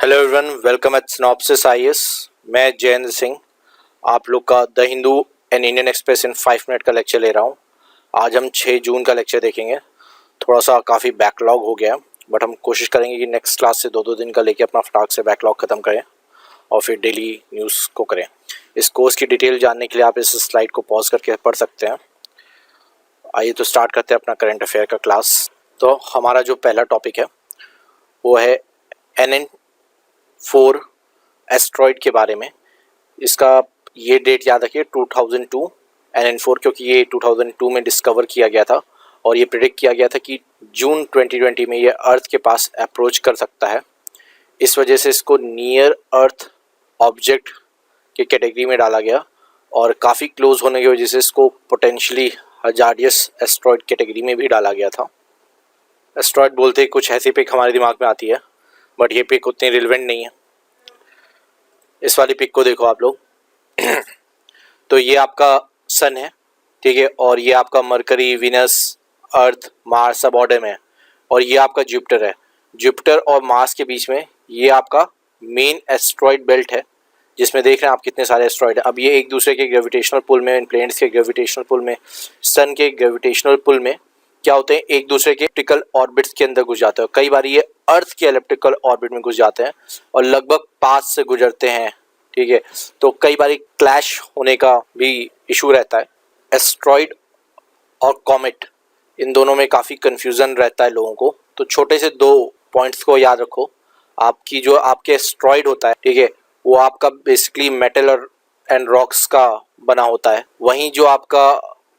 Hello everyone, welcome eight synopsis IAS. मैं जयेंद्र सिंह आप लोग का the Hindu and Indian express in 5 minute का लेक्चर ले रहा हूँ। आज हम 6 जून का लेक्चर देखेंगे। थोड़ा सा काफ़ी बैकलॉग हो गया, बट हम कोशिश करेंगे कि नेक्स्ट क्लास से 2-2 दिन का लेके अपना फटाक से बैकलॉग ख़त्म करें और फिर डेली न्यूज़ को करें। इस कोर्स की डिटेल जानने के लिए आप इस स्लाइड को पॉज करके पढ़ सकते हैं। आइए तो स्टार्ट करते हैं अपना करंट अफेयर का क्लास। तो हमारा जो पहला टॉपिक है वो है NN4 एस्ट्रॉइड के बारे में। इसका ये डेट याद रखिए 2002 NN4, क्योंकि ये 2002 में डिस्कवर किया गया था और ये प्रिडिक्ट किया गया था कि जून 2020 में ये अर्थ के पास अप्रोच कर सकता है। इस वजह से इसको नियर अर्थ ऑब्जेक्ट के कैटेगरी में डाला गया और काफ़ी क्लोज होने की वजह से इसको पोटेंशियली हजार्डियस एस्ट्रॉइड कैटेगरी में भी डाला गया था। एस्ट्रॉइड बोलते ही कुछ ऐसी पिक हमारे दिमाग में आती है, बट ये पिक उतनी रिलेवेंट नहीं है। इस वाली पिक को देखो आप लोग तो ये आपका सन है, ठीक है, और ये आपका मरकरी, विनस, अर्थ, मार्स सब ऑर्डर में है, और ये आपका जुपिटर है। जुपिटर और मार्स के बीच में ये आपका मेन एस्ट्रॉइड बेल्ट है, जिसमें देख रहे हैं आप कितने सारे एस्ट्रॉइड है। अब ये एक दूसरे के ग्रेविटेशनल पुल में, इन प्लैनेट्स के ग्रेविटेशनल पुल में, सन के ग्रेविटेशनल पुल में क्या होते हैं, एक दूसरे के एलिप्टिकल ऑर्बिट्स के अंदर घुस जाते हैं। कई बार ये अर्थ के एलिप्टिकल ऑर्बिट में घुस जाते हैं और लगभग पास से गुजरते हैं, ठीक है। तो कई बार क्लैश होने का भी इशू रहता है। एस्ट्रॉइड और कॉमेट, इन दोनों में काफ़ी कंफ्यूजन रहता है लोगों को। तो छोटे से 2 पॉइंट्स को याद रखो। आपकी जो आपके एस्ट्रॉइड होता है, ठीक है, वो आपका बेसिकली मेटल और एंड रॉक्स का बना होता है। वहीं जो आपका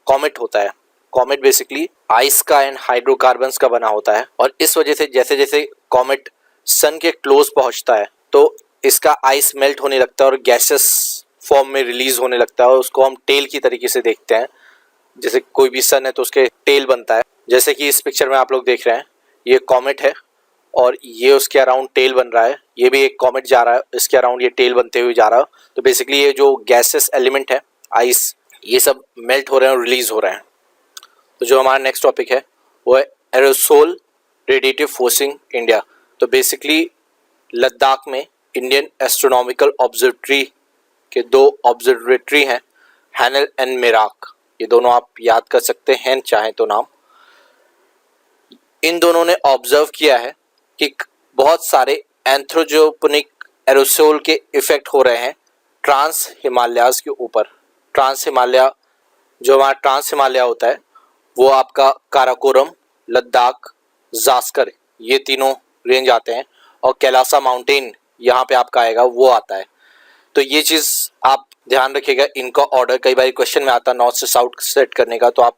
कॉमेट होता है, कॉमेट बेसिकली आइस का एंड हाइड्रोकार्बन्स का बना होता है। और इस वजह से जैसे जैसे कॉमेट सन के क्लोज पहुंचता है तो इसका आइस मेल्ट होने लगता है और गैसेस फॉर्म में रिलीज होने लगता है, और उसको हम टेल की तरीके से देखते हैं। जैसे कोई भी सन है तो उसके टेल बनता है, जैसे कि इस पिक्चर में आप लोग देख रहे हैं। ये कॉमेट है और ये उसके अराउंड टेल बन रहा है। ये भी एक कॉमेट जा रहा है, इसके अराउंड ये टेल बनते हुए जा रहा है। तो बेसिकली ये जो गैसेस एलिमेंट है, आइस, ये सब मेल्ट हो रहे हैं और रिलीज हो रहे हैं। तो जो हमारा नेक्स्ट टॉपिक है वो है एरोसोल रेडिएटिव फोर्सिंग इंडिया। तो बेसिकली लद्दाख में इंडियन एस्ट्रोनॉमिकल ऑब्जर्वेटरी के 2 ऑब्जर्वेटरी हैं, हैनल एंड मेराक। ये दोनों आप याद कर सकते हैं चाहें तो नाम। इन दोनों ने ऑब्जर्व किया है कि बहुत सारे एंथ्रोपोजेनिक एरोसोल के इफेक्ट हो रहे हैं ट्रांस हिमालयाज के ऊपर। ट्रांस हिमालय, जो हमारा ट्रांस हिमालय होता है वो आपका काराकोरम, लद्दाख, जास्कर, ये तीनों रेंज आते हैं, और कैलासा माउंटेन यहाँ पे आपका आएगा, वो आता है। तो ये चीज़ आप ध्यान रखिएगा, इनका ऑर्डर कई बार क्वेश्चन में आता है नॉर्थ से साउथ सेट करने का, तो आप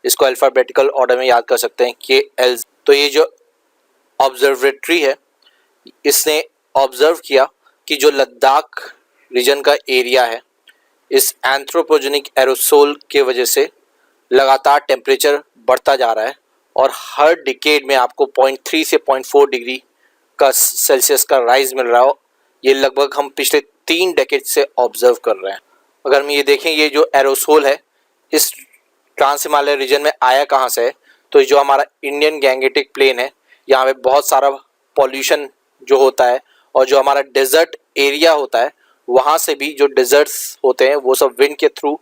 इसको अल्फ़ाबेटिकल ऑर्डर में याद कर सकते हैं KL। तो ये जो ऑब्जर्वेटरी है, इसने ऑब्जर्व किया कि जो लद्दाख रीजन का एरिया है, इस एंथ्रोपोजेनिक एरोसोल के वजह से लगातार टेम्परेचर बढ़ता जा रहा है, और हर डिकेड में आपको 0.3 से 0.4 डिग्री का सेल्सियस का राइज मिल रहा हो। ये लगभग हम पिछले 3 डेकेड से ऑब्जर्व कर रहे हैं। अगर हम ये देखें, ये जो एरोसोल है इस ट्रांस हिमालय रीजन में आया कहाँ से है, तो जो हमारा इंडियन गैंगेटिक प्लेन है, यहाँ पे बहुत सारा पॉल्यूशन जो होता है, और जो हमारा डेजर्ट एरिया होता है, वहाँ से भी जो डेजर्ट्स होते हैं वो सब विंड के थ्रू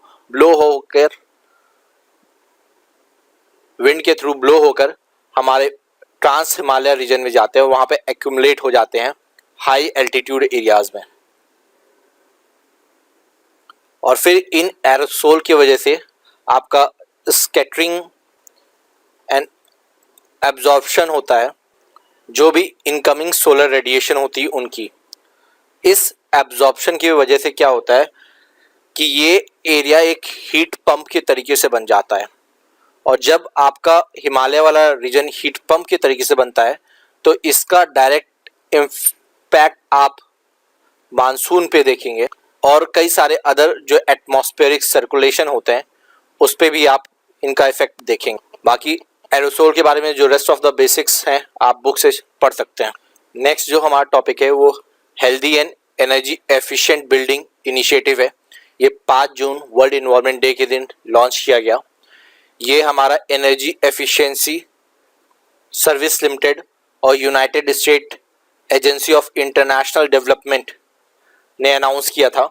ब्लो होकर हमारे ट्रांस हिमालय रीजन में जाते हैं, वहाँ पे एक्यूमुलेट हो जाते हैं हाई एल्टीट्यूड एरियाज में। और फिर इन एरोसोल की वजह से आपका स्कैटरिंग एंड एब्जॉर्प्शन होता है, जो भी इनकमिंग सोलर रेडिएशन होती है उनकी। इस एब्जॉर्प्शन की वजह से क्या होता है कि ये एरिया एक हीट पंप के तरीके से बन जाता है, और जब आपका हिमालय वाला रीजन हीट पंप के तरीके से बनता है तो इसका डायरेक्ट इम्पैक्ट आप मानसून पे देखेंगे, और कई सारे अदर जो एटमॉस्फेरिक सर्कुलेशन होते हैं उस पे भी आप इनका इफेक्ट देखेंगे। बाकी एरोसोल के बारे में जो रेस्ट ऑफ द बेसिक्स हैं आप बुक से पढ़ सकते हैं। नेक्स्ट जो हमारा टॉपिक है वो healthy and energy efficient building initiative है। ये 5 जून वर्ल्ड इन्वायरमेंट डे के दिन लॉन्च किया गया। ये हमारा एनर्जी एफिशिएंसी सर्विस लिमिटेड और United state agency of international development ने अनाउंस किया था।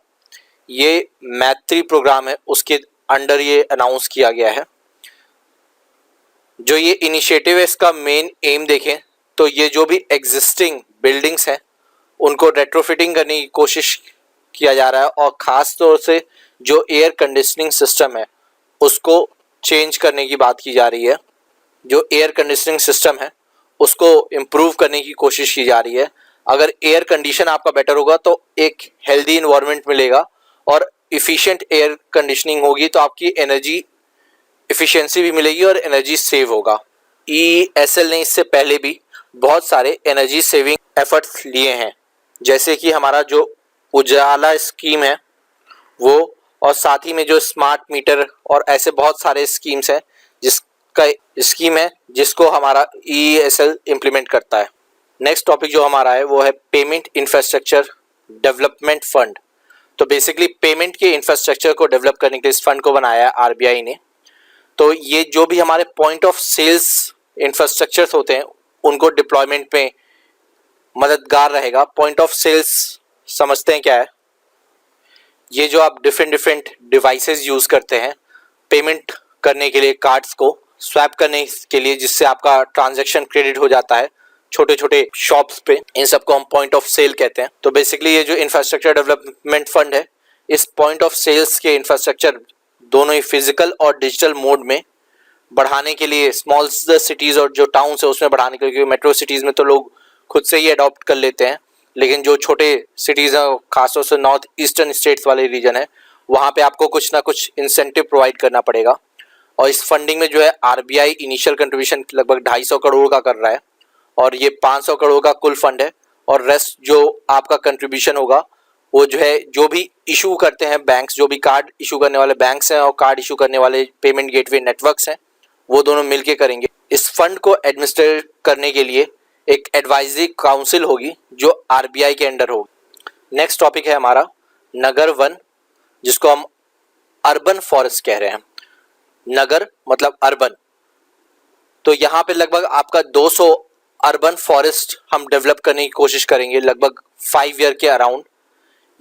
ये मैत्री प्रोग्राम है, उसके अंडर ये अनाउंस किया गया है। जो ये इनिशिएटिव है, इसका मेन एम देखें तो ये जो भी एग्जिस्टिंग बिल्डिंग्स हैं उनको रेट्रोफिटिंग करने की कोशिश किया जा रहा है, और ख़ास तौर से जो एयर कंडीशनिंग सिस्टम है उसको चेंज करने की बात की जा रही है। जो एयर कंडीशनिंग सिस्टम है उसको इम्प्रूव करने की कोशिश की जा रही है। अगर एयर कंडीशन आपका बेटर होगा तो एक हेल्दी इन्वायरमेंट मिलेगा, और इफ़िशिएंट एयर कंडीशनिंग होगी तो आपकी एनर्जी इफ़िशियंसी भी मिलेगी और एनर्जी सेव होगा। EESL ने इससे पहले भी बहुत सारे एनर्जी सेविंग एफर्ट्स लिए हैं, जैसे कि हमारा जो उजाला स्कीम है वो, और साथ ही में जो स्मार्ट मीटर और ऐसे बहुत सारे स्कीम्स हैं जिसको हमारा EESL इम्प्लीमेंट करता है। नेक्स्ट टॉपिक जो हमारा है वो है पेमेंट इंफ्रास्ट्रक्चर डेवलपमेंट फंड। तो बेसिकली पेमेंट के इंफ्रास्ट्रक्चर को डेवलप करने के लिए इस फंड को बनाया है RBI ने। तो ये जो भी हमारे पॉइंट ऑफ सेल्स इंफ्रास्ट्रक्चर्स होते हैं उनको डिप्लॉयमेंट में मददगार रहेगा। पॉइंट ऑफ सेल्स समझते हैं क्या है? ये जो आप डिफरेंट डिवाइसेस यूज़ करते हैं पेमेंट करने के लिए, कार्ड्स को स्वैप करने के लिए, जिससे आपका ट्रांजैक्शन क्रेडिट हो जाता है छोटे छोटे शॉप्स पे, इन सबको हम पॉइंट ऑफ सेल कहते हैं। तो बेसिकली ये जो इंफ्रास्ट्रक्चर डेवलपमेंट फंड है, इस पॉइंट ऑफ सेल्स के इंफ्रास्ट्रक्चर दोनों ही फिजिकल और डिजिटल मोड में बढ़ाने के लिए, स्मॉल सिटीज़ और जो टाउन्स है उसमें बढ़ाने के लिए, क्योंकि मेट्रो सिटीज़ में तो लोग खुद से ही अडॉप्ट कर लेते हैं, लेकिन जो छोटे सिटीज़ हैं खासतौर से नॉर्थ ईस्टर्न स्टेट्स वाले रीजन है वहाँ पे आपको कुछ ना कुछ इंसेंटिव प्रोवाइड करना पड़ेगा। और इस फंडिंग में जो है RBI इनिशियल कंट्रीब्यूशन लगभग 250 करोड़ का कर रहा है, और ये 500 करोड़ का कुल फंड है, और रेस्ट जो आपका कंट्रीब्यूशन होगा वो जो है जो भी इशू करते हैं बैंक्स, जो भी कार्ड इशू करने वाले बैंक्स हैं और कार्ड इशू करने वाले पेमेंट गेटवे नेटवर्क्स हैं, वो दोनों मिलके करेंगे। इस फंड को एडमिनिस्ट्रेट करने के लिए एक एडवाइजरी काउंसिल होगी जो RBI के अंडर होगी। नेक्स्ट टॉपिक है हमारा नगर वन, जिसको हम अर्बन फॉरेस्ट कह रहे हैं। नगर मतलब अर्बन, तो यहाँ पे लगभग आपका 200 अर्बन फॉरेस्ट हम डेवलप करने की कोशिश करेंगे लगभग 5 ईयर के अराउंड।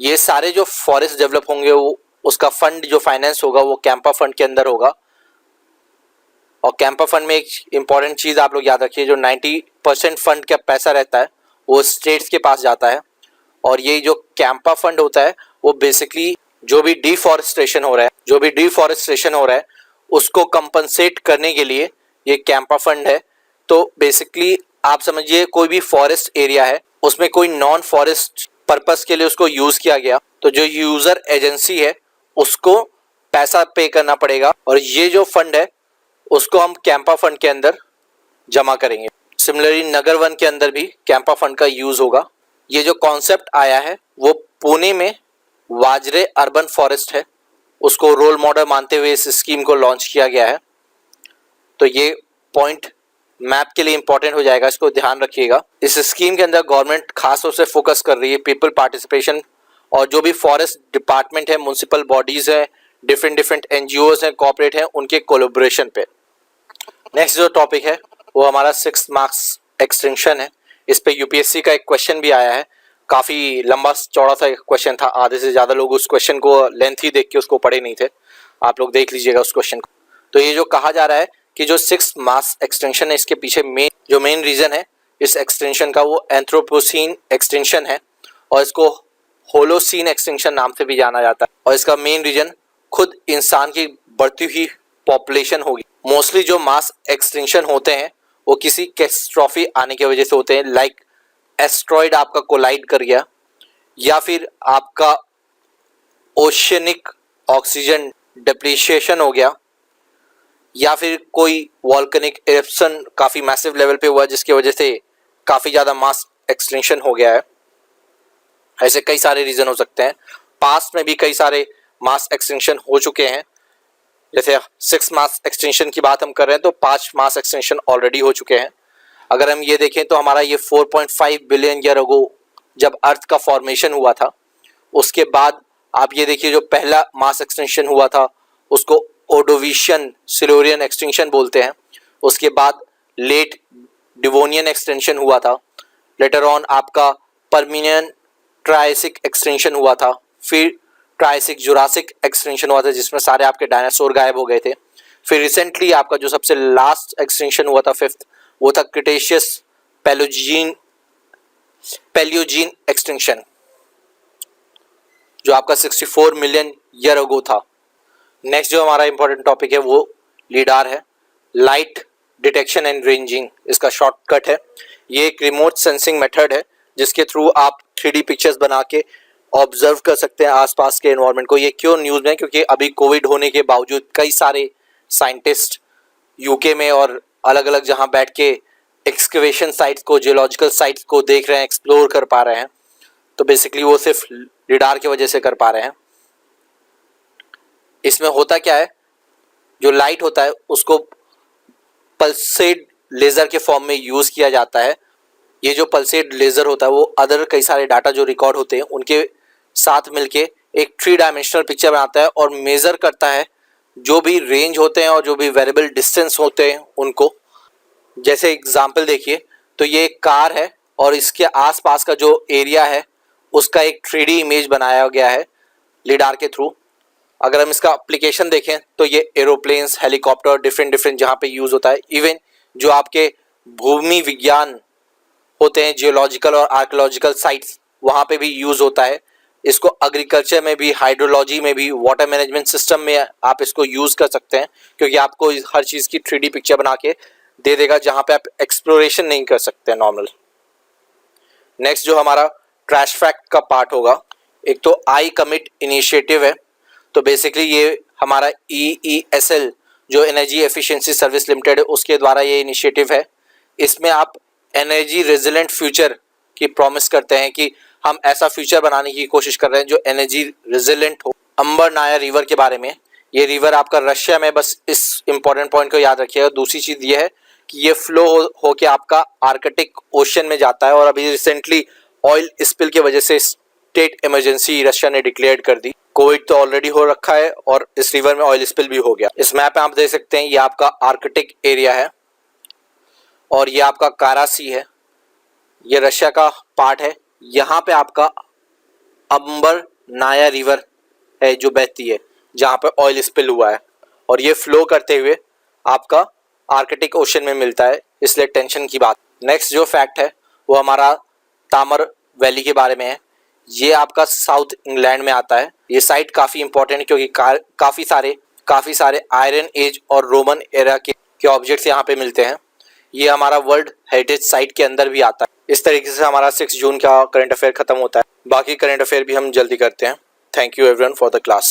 ये सारे जो फॉरेस्ट डेवलप होंगे वो उसका फंड जो फाइनेंस होगा वो कैंपा फंड के अंदर होगा। और कैंपा फंड में एक इम्पॉर्टेंट चीज़ आप लोग याद रखिए, जो 90% फंड का पैसा रहता है वो स्टेट्स के पास जाता है, और ये जो कैंपा फंड होता है वो बेसिकली जो भी डिफॉरेस्टेशन हो रहा है उसको कंपनसेट करने के लिए ये कैंपा फंड है। तो बेसिकली आप समझिए कोई भी फॉरेस्ट एरिया है उसमें कोई नॉन फॉरेस्ट पर्पस के लिए उसको यूज किया गया, तो जो यूजर एजेंसी है उसको पैसा पे करना पड़ेगा, और ये जो फंड है उसको हम कैंपा फंड के अंदर जमा करेंगे। सिमिलरली नगर वन के अंदर भी कैंपा फंड का यूज होगा। ये जो कॉन्सेप्ट आया है वो पुणे में वाजरे अर्बन फॉरेस्ट है, उसको रोल मॉडल मानते हुए इस स्कीम को लॉन्च किया गया है। तो ये पॉइंट मैप के लिए इंपॉर्टेंट हो जाएगा, इसको ध्यान रखिएगा। इस स्कीम के अंदर गवर्नमेंट खास तौर से फोकस कर रही है पीपल पार्टिसिपेशन, और जो भी फॉरेस्ट डिपार्टमेंट है, म्युनिसिपल बॉडीज है, डिफरेंट NGOs हैं, कॉर्पोरेट हैं, उनके कोलैबोरेशन पे। नेक्स्ट जो टॉपिक है वो हमारा 6 मार्क्स एक्सटेंशन है। इस पे UPSC का एक क्वेश्चन भी आया है, काफ़ी लंबा चौड़ा सा क्वेश्चन था, आधे से ज़्यादा लोग उस क्वेश्चन को लेंथ ही देख के उसको पढ़े नहीं थे। आप लोग देख लीजिएगा उस क्वेश्चन को। तो ये जो कहा जा रहा है कि जो 6 मार्क्स एक्सटेंशन है इसके पीछे मेन रीज़न है इस एक्सटेंशन का वो एंथ्रोपोसीन एक्सटेंशन है, और इसको होलोसीन एक्सटेंशन नाम से भी जाना जाता है। और इसका मेन रीजन खुद इंसान की बढ़ती हुई पॉपुलेशन होगी। मोस्टली जो मास एक्सटिंक्शन होते हैं वो किसी कैटास्ट्रॉफी आने की वजह से होते हैं, लाइक एस्ट्रॉइड आपका कोलाइड कर गया, या फिर आपका ओशियनिक ऑक्सीजन डिप्लीशिएशन हो गया, या फिर कोई वॉल्केनिक इरप्शन काफ़ी मैसिव लेवल पे हुआ जिसकी वजह से काफ़ी ज़्यादा मास एक्सटिंक्शन हो गया है। ऐसे कई सारे रीज़न हो सकते हैं। पास्ट में भी कई सारे मास एक्सटिंक्शन हो चुके हैं, जैसे 6 मास एक्सटेंशन की बात हम कर रहे हैं तो 5 मास एक्सटेंशन ऑलरेडी हो चुके हैं। अगर हम ये देखें तो हमारा ये 4.5 बिलियन ईयर अगो जब अर्थ का फॉर्मेशन हुआ था, उसके बाद आप ये देखिए जो पहला मास एक्सटेंशन हुआ था उसको ओडोविशियन सिल्यूरियन एक्सटिंक्शन बोलते हैं। उसके बाद लेट डिवोनियन एक्सटेंशन हुआ था, लेटर ऑन आपका परमिनियन ट्रायसिक एक्सटेंशन हुआ था, फिर ट्रायसिक जुरासिक एक्सटेंशन हुआ था जिसमें सारे आपके डायनासोर गायब हो गए थे। फिर रिसेंटली आपका जो सबसे लास्ट एक्सटेंशन हुआ था फिफ्थ, वो था क्रिटेशियस पैलियोजीन एक्सटेंशन जो आपका 64 मिलियन ईयर अगो था। नेक्स्ट जो हमारा इंपॉर्टेंट टॉपिक है वो लीडार है, लाइट डिटेक्शन एंड रेंजिंग इसका शॉर्टकट है। ये एक रिमोट सेंसिंग मेथड है जिसके थ्रू आप 3D पिक्चर्स बना के ऑब्जर्व कर सकते हैं आसपास के एनवायरनमेंट को। ये क्यों न्यूज़ में, क्योंकि अभी कोविड होने के बावजूद कई सारे साइंटिस्ट यूके में और अलग अलग जहां बैठ के एक्सकवेशन साइट्स को, जियोलॉजिकल साइट्स को देख रहे हैं, एक्सप्लोर कर पा रहे हैं, तो बेसिकली वो सिर्फ लिडार की वजह से कर पा रहे हैं। इसमें होता क्या है, जो लाइट होता है उसको पल्सेड लेज़र के फॉर्म में यूज़ किया जाता है। ये जो पल्सेड लेज़र होता है वो अदर कई सारे डाटा जो रिकॉर्ड होते हैं उनके साथ मिलके एक 3 डायमेंशनल पिक्चर बनाता है और मेज़र करता है जो भी रेंज होते हैं और जो भी वेरिएबल डिस्टेंस होते हैं उनको। जैसे एग्जांपल देखिए, तो ये एक कार है और इसके आसपास का जो एरिया है उसका एक 3D इमेज बनाया गया है लिडार के थ्रू। अगर हम इसका एप्लीकेशन देखें तो ये एरोप्लेन्स, हेलीकॉप्टर, डिफरेंट जहाँ पे यूज़ होता है। इवन जो आपके भूमि विज्ञान होते हैं, जियोलॉजिकल और आर्कियोलॉजिकल साइट्स, वहाँ पे भी यूज़ होता है। इसको एग्रीकल्चर में भी, हाइड्रोलॉजी में भी, वाटर मैनेजमेंट सिस्टम में आप इसको यूज़ कर सकते हैं क्योंकि आपको हर चीज़ की 3D पिक्चर बना के दे देगा जहाँ पे आप एक्सप्लोरेशन नहीं कर सकते नॉर्मल। नेक्स्ट जो हमारा ट्रैश फैक्ट का पार्ट होगा, एक तो आई कमिट इनिशिएटिव है। तो बेसिकली ये हमारा EESL जो एनर्जी एफिशिएंसी सर्विस लिमिटेड है उसके द्वारा ये इनिशिएटिव है। इसमें आप एनर्जी रेजिलेंट फ्यूचर की प्रॉमिस करते हैं कि हम ऐसा फ्यूचर बनाने की कोशिश कर रहे हैं जो एनर्जी रेजिलेंट हो। अंबर नायर रिवर के बारे में, ये रिवर आपका रशिया में, बस इस इंपॉर्टेंट पॉइंट को याद रखिएगा। दूसरी चीज़ ये है कि ये फ्लो हो के आपका आर्कटिक ओशन में जाता है और अभी रिसेंटली ऑयल स्पिल की वजह से स्टेट इमरजेंसी रशिया ने डिक्लेयर कर दी। कोविड तो ऑलरेडी हो रखा है और इस रिवर में ऑयल स्पिल भी हो गया। इस मैप में आप देख सकते हैं ये आपका आर्कटिक एरिया है और ये आपका कारा सी है, ये रशिया का पार्ट है। यहाँ पे आपका अंबर नाया रिवर है जो बहती है जहाँ पे ऑयल स्पिल हुआ है और ये फ्लो करते हुए आपका आर्कटिक ओशन में मिलता है, इसलिए टेंशन की बात। नेक्स्ट जो फैक्ट है वो हमारा तामर वैली के बारे में है। ये आपका साउथ इंग्लैंड में आता है। ये साइट काफ़ी इंपॉर्टेंट है क्योंकि काफ़ी सारे आयरन एज और रोमन एरा के ऑब्जेक्ट्स यहाँ पे मिलते हैं। ये हमारा वर्ल्ड हेरिटेज साइट के अंदर भी आता है। इस तरीके से हमारा 6 जून का करंट अफेयर खत्म होता है। बाकी करंट अफेयर भी हम जल्दी करते हैं। Thank you everyone for the class.